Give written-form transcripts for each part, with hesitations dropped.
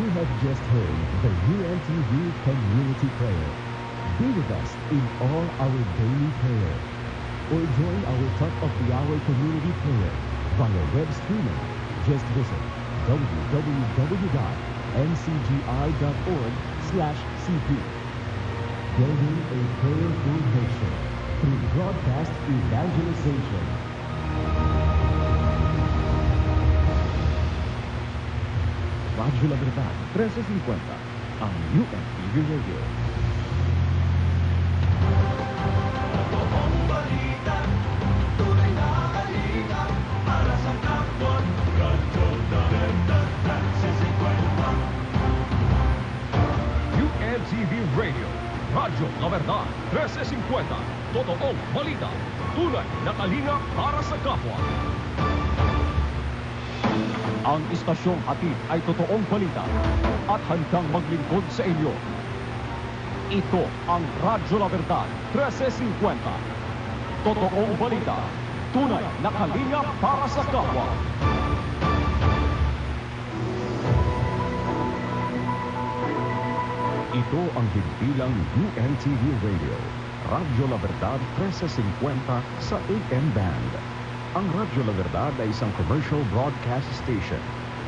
You have just heard the UNTV Community Prayer. Be with us in all our daily prayer. Or join our top-of-the-hour community prayer via web streaming. Just visit www.ncgi.org/cp. Building a prayerful nation through broadcast evangelization. Radyo La Verdad, 1350, ang UNTV Radio. Totoong balita, tunay na balita, para sa kapwa. Radyo La Verdad, 1350. UNTV Radio, Radyo La Verdad, 1350, totoong balita, tunay na kalinga para sa kapwa. Ang istasyong hatid ay totoong balita at handang maglingkod sa inyo. Ito ang Radyo La Verdad 1350. Totoong balita, tunay na kalinga para sa kapwa. Ito ang higbilang UNTV Radio, Radyo La Verdad 1350 sa AM band. Ang Radyo La Verdad ay isang commercial broadcast station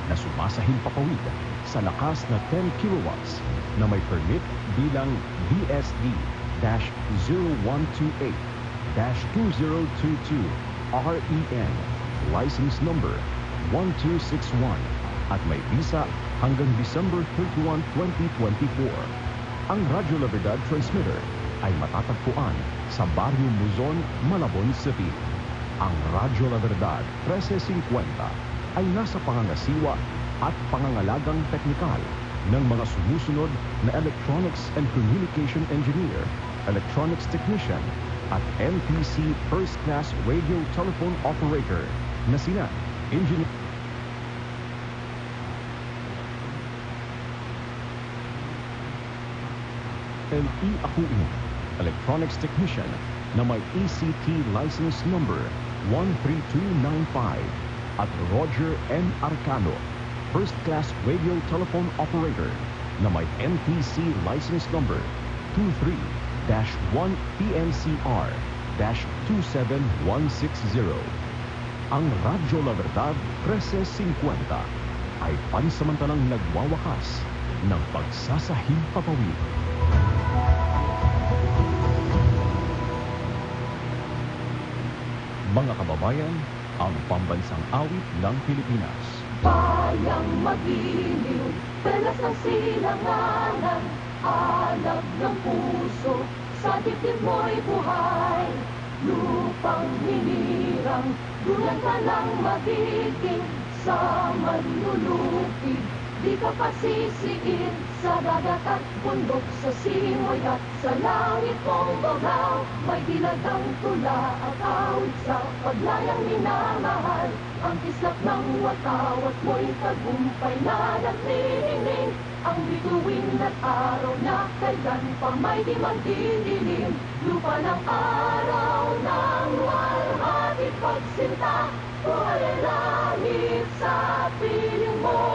na sumasahimpapawid sa lakas na 10 kilowatts na may permit bilang VSD-0128-2022 REN, license number 1261 at may visa hanggang December 31, 2024. Ang Radyo La Verdad transmitter ay matatagpuan sa Barrio Luzon, Malabon City. Ang Radyo La Verdad 1350 ay nasa pangangasiwa at pangangalagang teknikal ng mga sumusunod na Electronics and Communication Engineer, Electronics Technician at NPC First Class Radio Telephone Operator na sina Engineer L.E. Akuin, Electronics Technician na may ECT license number 13295 at Roger M. Arcano, First Class Radio Telephone Operator na may NPC license number 23-1PNCR-27160. Ang Radyo La Verdad 1350 ay pansamantalang nagwawakas ng pagsasahimpapawid. Mga kababayan, ang pambansang awit ng Pilipinas. Bayang magiliw, pelas ng silanganan, alab ng puso, sa dibdib mo'y buhay. Lupang hinirang, dulang ka lang magiging, sa manlulupig, di ka pasisiin, sa dagat at bundok, sa simoy at sa langit mong bugaw. May dilagang tula at awit sa paglayang minamahal. Ang kislap ng watawat mo'y tagumpay na naglilining. Ang bituin at araw na kailan pa may di magdidilim. Lupa ng araw ng walhati pagsinta, buhay langit sa piling mo.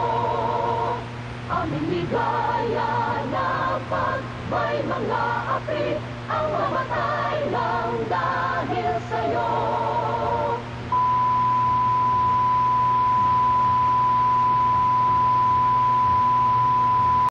Aming ligaya na pag may mga api, ang mamatay lang dahil sa'yo.